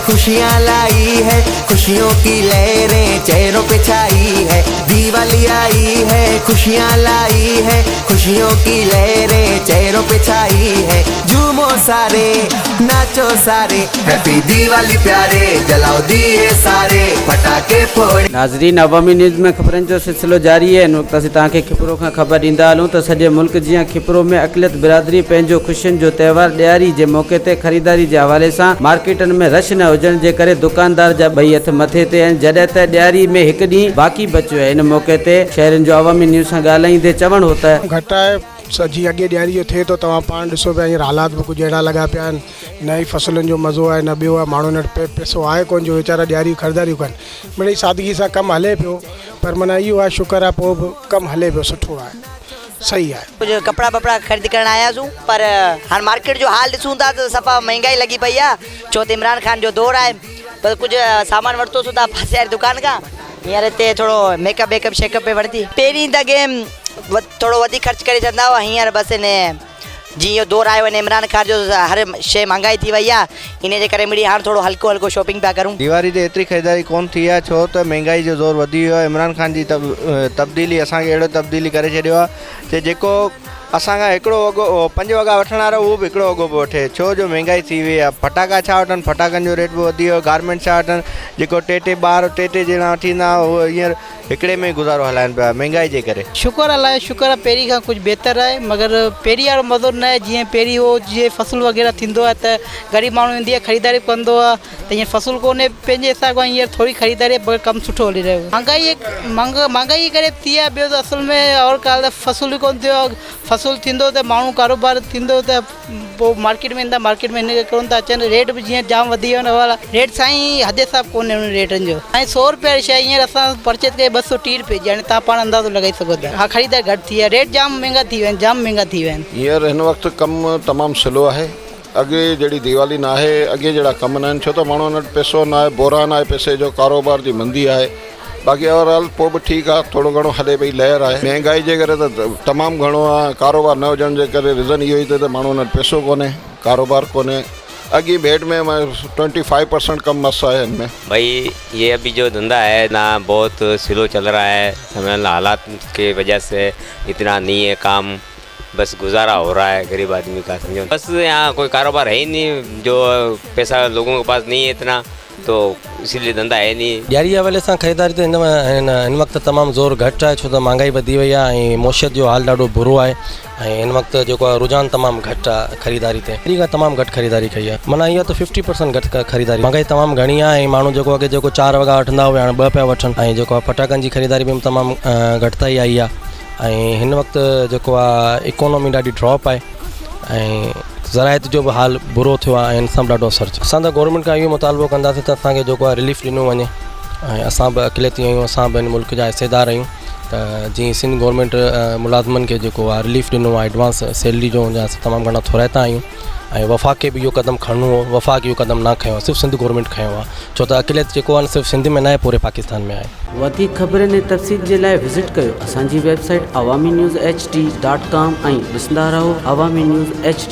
खुशियाँ लाई है, खुशियों की लहरें चेहरों पे छाई है। दिवाली आई है, खुशियाँ लाई है, खुशियों की लहरें चेहरों पे छाई है। झूमो सारे, नाचो सारे, हैप्पी दिवाली प्यारे, जलाओ दिए सारे, पटाखे फोड़े। नाज़रीन, अवामी न्यूज़ में ख़बरनि जो सिलसिलो जारी है। इन वक्त असीं तव्हांखे खिपरो खां ख़बर ॾींदा हलूं त सॼे मुल्क जीअं खिपरो में अक़लियत बिरादरी पंहिंजो ख़ुशियुनि जो त्योहार ॾियारी जे मौक़े ते ख़रीदारी जे हवाले सां मार्केटनि में रश न हुजण जे करे दुकानदार जा ॿई हथ मथे ते आहिनि। जॾहिं त ॾियारी में हिकु ॾींहुं बाक़ी बचियो आहे। इन मौक़े ते शहरनि जो अवामी न्यूज़ सां ॻाल्हाईंदे चवणु हो त घटि आहे सॼी अॻे ॾियारी जो थिए थो, तव्हां पाण ॾिसो पिया हींअर हालात बि कुझु अहिड़ा लॻा पिया आहिनि। नई फसलुनि जो मज़ो आहे, न ॿियो आहे, माण्हुनि वटि पैसो आहे कोन जो वीचारा ॾियारी ख़रीदारियूं कनि। मिड़ई सादगी सां कमु हले पियो, पर माना इहो आहे शुक्र आहे पोइ बि कमु हले पियो, सुठो आहे, सही है। कुछ कपड़ा वपड़ा खरीद कर आया हूँ, पर हाँ मार्केट जो हाल ॾिसूं था तो सफ़ा महंगाई लगी पई है। छो तो इमरान खान जो दौर है, पर कुछ सामान वरतो था पासे वाली दुकान का, हींअर हिते थोरो मेकअप वेकअप शेकअप पे वरिती। पहिरीं त गेम थोरो वधीक ख़र्च करे छॾंदा हुआ, हींअर बसि इन जीअं दौर आयो आहे इमरान खान जो हर शइ महांगाई थी वई आहे, इन जे करे मिड़ी हाणे थोरो हल्को हल्को शॉपिंग पिया करूं। दीवारी ते एतिरी ख़रीदारी कोन थी आहे, छो त महांगाई जो ज़ोर वधी वियो आहे। इमरान खान जी तब्दीली असांखे अहिड़ो तब्दीली करे छॾियो आहे त जेको असांखां हिकिड़ो वॻो 5 वॻा वठण वारो उहो बि हिकिड़ो वॻो पियो वठे, छो जो महांगाई थी वई आहे। फटाका छा वठनि, फटाकनि जो रेट बि वधी वियो। गारमेंट छा वठनि, जेको टे ॿार टे ॼणा वठी ईंदा उहो हींअर हिकिड़े में गुज़ारो हलाइनि पिया महांगाई जे करे। शुक्र अलाए शुक्र आहे पहिरीं खां कुझु बहितर आहे, मगर पहिरीं वारो मज़ो न आहे। जीअं पहिरीं हो जीअं फसल वग़ैरह थींदो आहे त ग़रीब माण्हू ईंदी आहे ख़रीदारी कंदो आहे, त हीअं फसल कोन्हे पंहिंजे हिसाब खां हींअर थोरी ख़रीदारी पर कमु सुठो हली रहियो। महांगाई करे थी आहे। ॿियो त असल में और काल फसल ई कोन थियो आहे। फसल थींदो त माण्हू कारोबार थींदो त पोइ मार्केट में ईंदा, मार्केट में हिन करे कोन था अचनि। रेट बि जीअं जाम वधी वियो आहे, रेट साईं हद हिसाब कोन्हे उन रेटनि जो। ऐं 100 रुपए शइ हींअर असां परचेज कई 230 रुपए जी, हाणे तव्हां पाण अंदाज़ो लॻाई सघो था। हा ख़रीदारी घटि थी आहे, रेट जाम महांगा थी विया आहिनि, जाम महांगा थी विया आहिनि। हींअर हिन वक़्तु कमु तमामु स्लो आहे। अॻे जहिड़ी दिवाली न आहे, अॻे जहिड़ा कमु न आहिनि, छो त माण्हुनि वटि पैसो न आहे, बोरान आहे पैसे जो, कारोबार जी मंदी आहे। बाक़ी ओवरऑल पोइ बि ठीकु आहे, थोरो घणो हले पई लहर आहे। महांगाई जे करे त तमामु घणो आहे, कारोबार न हुजण जे करे रीज़न इहो ई त माण्हुनि वटि पैसो कोन्हे, कारोबार कोन्हे। अगी भेंट में 25% कम मस है इनमें। भाई ये अभी जो धंधा है ना बहुत स्लो चल रहा है, समय हालात के वजह से इतना नहीं है काम, बस गुजारा हो रहा है गरीब आदमी का, समझो। बस यहाँ कोई कारोबार है ही नहीं, जो पैसा लोगों के पास नहीं है इतना, तो इसीलिए धंधा है नहीं। ॾियारी हवाले सां ख़रीदारी त हिन वक़्तु तमामु ज़ोर घटि आहे, छो त महांगाई वधी वई आहे ऐं मौशियत जो हाल ॾाढो बुरो आहे। ऐं हिन वक़्तु जेको आहे रुझान तमामु घटि आहे ख़रीदारी ते, पहिरीं खां तमामु घटि ख़रीदारी कई आहे। माना इहा त 50% घटि ख़रीदारी। महांगाई तमामु घणी आहे ऐं माण्हू जेको अॻे जेको 4 वॻा वठंदा हुआ हाणे 2 पिया वठनि। ऐं जेको आहे फटाकनि जी ख़रीदारी बि तमामु घटिताई आई आहे। ऐं हिन वक़्तु जेको आहे इकोनॉमी ॾाढी ड्रॉप आहे ऐं ज़राइत जो बि हाल बुरो थियो आहे ऐं हिन सां ॾाढो असरु थियो। असां त गवर्नमेंट खां इहो मुतालबो कंदासीं त असांखे जेको आहे रिलीफ ॾिनो वञे ऐं असां बि अकेलेती आहियूं, असां बि हिन मुल्क जा हिसेदार आहियूं। त जीअं सिंध गवर्नमेंट मुलाज़िमनि खे जेको आहे रिलीफ ॾिनो आहे, एडवांस सैलरी जो असां तमामु घणा थोराइता आहियूं। ऐं वफ़ाक़ खे बि इहो क़दम खणणो हो, वफ़ाक़ इहो क़दम न खयो आहे, सिर्फ़ु सिंध गवर्नमेंट खयो आहे, छो त अकेले जेको आहे सिर्फ़ु सिंध में न आहे, पूरे पाकिस्तान में आहे। वधीक ख़बरनि ऐं तफ़सील जे लाइ विज़िट कयो असांजी वेबसाइट awamiNewsHD.com ऐं ॾिसंदा रहो अवामी न्यूज़ HD।